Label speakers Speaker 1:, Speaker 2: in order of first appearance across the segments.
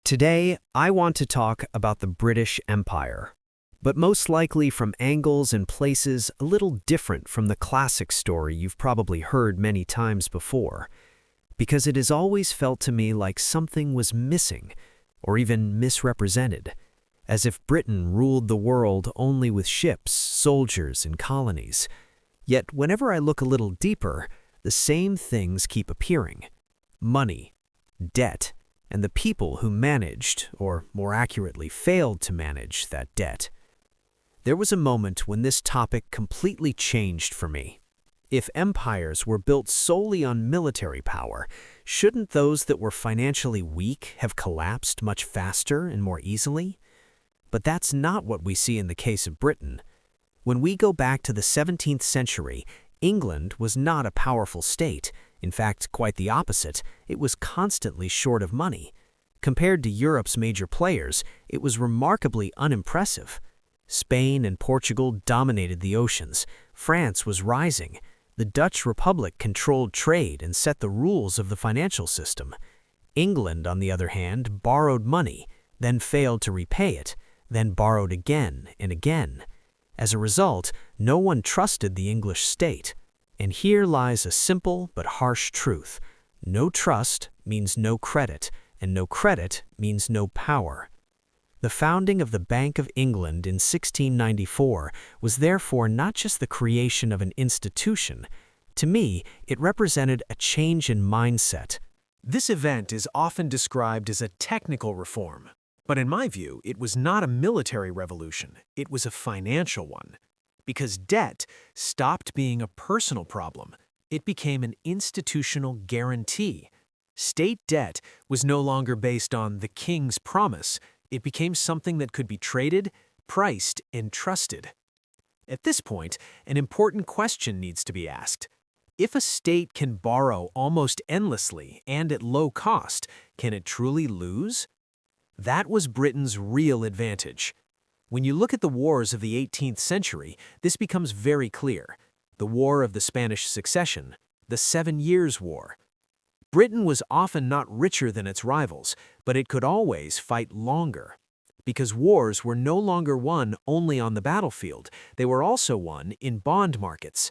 Speaker 1: Today, I want to talk about the British Empire, but most likely from angles and places a little different from the classic story you've probably heard many times before, because it has always felt to me like something was missing or even misrepresented, as if Britain ruled the world only with ships, soldiers, and colonies. Yet whenever I look a little deeper, the same things keep appearing: money, debt, and the people who managed, or more accurately failed to manage, that debt. There was a moment when this topic completely changed for me. If empires were built solely on military power, shouldn't those that were financially weak have collapsed much faster and more easily? But that's not what we see in the case of Britain. When we go back to the 17th century, England was not a powerful state. In fact, quite the opposite. It was constantly short of money. Compared to Europe's major players, it was remarkably unimpressive. Spain and Portugal dominated the oceans. France was rising. The Dutch Republic controlled trade and set the rules of the financial system. England, on the other hand, borrowed money, then failed to repay it, then borrowed again and again. As a result, no one trusted the English state. And here lies a simple but harsh truth. No trust means no credit, and no credit means no power. The founding of the Bank of England in 1694 was therefore not just the creation of an institution. To me, it represented a change in mindset.
Speaker 2: This event is often described as a technical reform, but in my view, it was not a military revolution, it was a financial one. Because debt stopped being a personal problem, it became an institutional guarantee. State debt was no longer based on the king's promise. It became something that could be traded, priced, and trusted. At this point, an important question needs to be asked. If a state can borrow almost endlessly and at low cost, can it truly lose? That was Britain's real advantage. When you look at the wars of the 18th century, this becomes very clear. The War of the Spanish Succession, the 7 Years' War. Britain was often not richer than its rivals, but it could always fight longer. Because wars were no longer won only on the battlefield, they were also won in bond markets.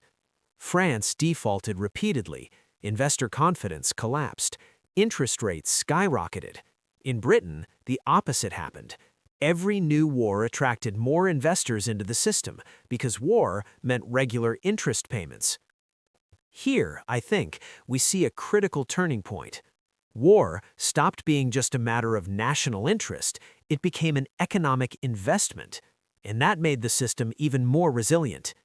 Speaker 2: France defaulted repeatedly, investor confidence collapsed, interest rates skyrocketed. In Britain, the opposite happened. Every new war attracted more investors into the system because war meant regular interest payments. Here, I think, we see a critical turning point. War stopped being just a matter of national interest, it became an economic investment, and that made the system even more resilient.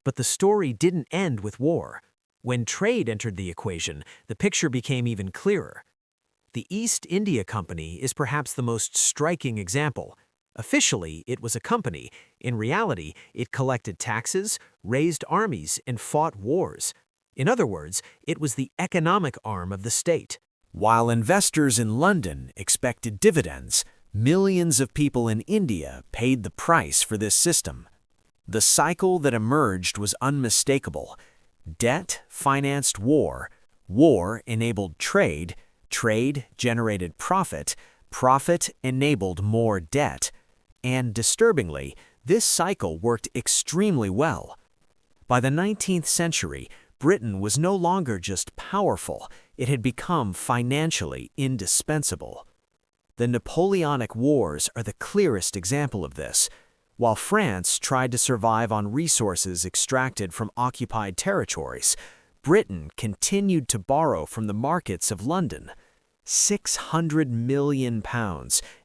Speaker 2: But the story didn't end with war. When trade entered the equation, the picture became even clearer. The East India Company is perhaps the most striking example. Officially, it was a company. In reality, it collected taxes, raised armies, and fought wars. In other words, it was the economic arm of the state. While investors in London expected dividends, millions of people in India paid the price for this system. The cycle that emerged was unmistakable. Debt financed war, war enabled trade, trade generated profit, profit enabled more debt. And disturbingly, this cycle worked extremely well. By the 19th century, Britain was no longer just powerful, it had become financially indispensable. The Napoleonic Wars are the clearest example of this. While France tried to survive on resources extracted from occupied territories, Britain continued to borrow from the markets of London. £600 million,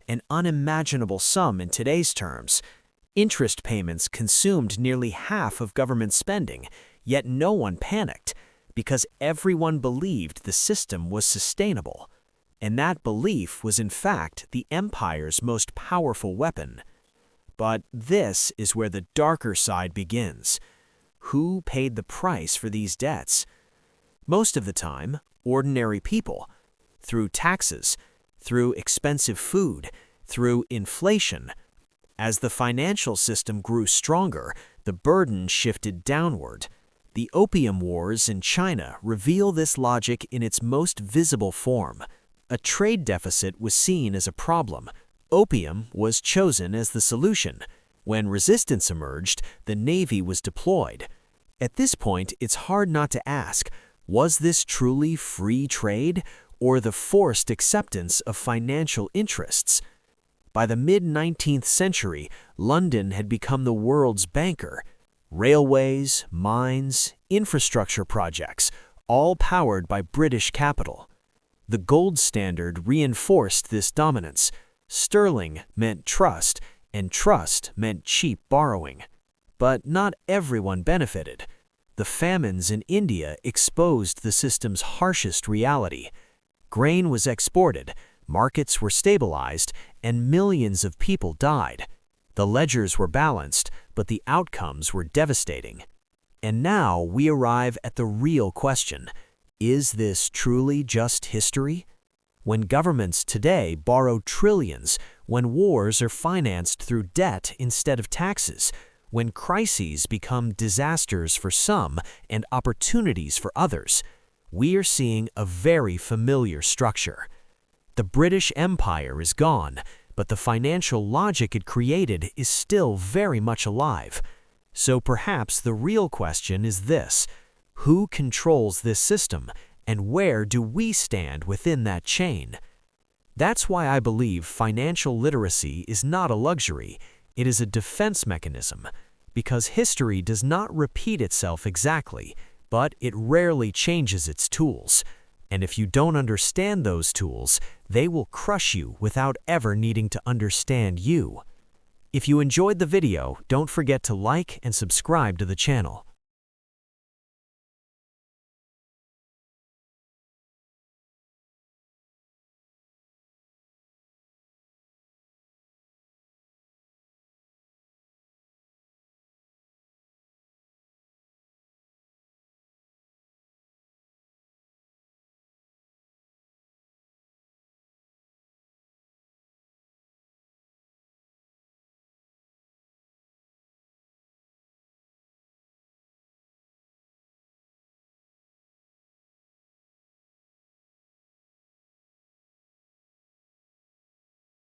Speaker 2: an unimaginable sum in today's terms. Interest payments consumed nearly half of government spending, yet no one panicked, because everyone believed the system was sustainable. And that belief was in fact the empire's most powerful weapon. But this is where the darker side begins. Who paid the price for these debts? Most of the time, ordinary people. Through taxes, through expensive food, through inflation. As the financial system grew stronger, the burden shifted downward. The Opium Wars in China reveal this logic in its most visible form.
Speaker 1: A trade deficit was seen as a problem. Opium was chosen as the solution. When resistance emerged, the Navy was deployed. At this point, it's hard not to ask, was this truly free trade or the forced acceptance of financial interests? By the mid-19th century, London had become the world's banker. Railways, mines, infrastructure projects, all powered by British capital. The gold standard reinforced this dominance. Sterling meant trust, and trust meant cheap borrowing. But not everyone benefited. The famines in India exposed the system's harshest reality. Grain was exported, markets were stabilized, and millions of people died. The ledgers were balanced, but the outcomes were devastating. And now we arrive at the real question. Is this truly just history? When governments today borrow trillions, when wars are financed through debt instead of taxes, when crises become disasters for some and opportunities for others, we are seeing a very familiar structure. The British Empire is gone, but the financial logic it created is still very much alive. So perhaps the real question is this: who controls this system, and where do we stand within that chain? That's why I believe financial literacy is not a luxury, it is a defense mechanism, because history does not repeat itself exactly, but it rarely changes its tools. And if you don't understand those tools, they will crush you without ever needing to understand you. If you enjoyed the video, don't forget to like and subscribe to the channel.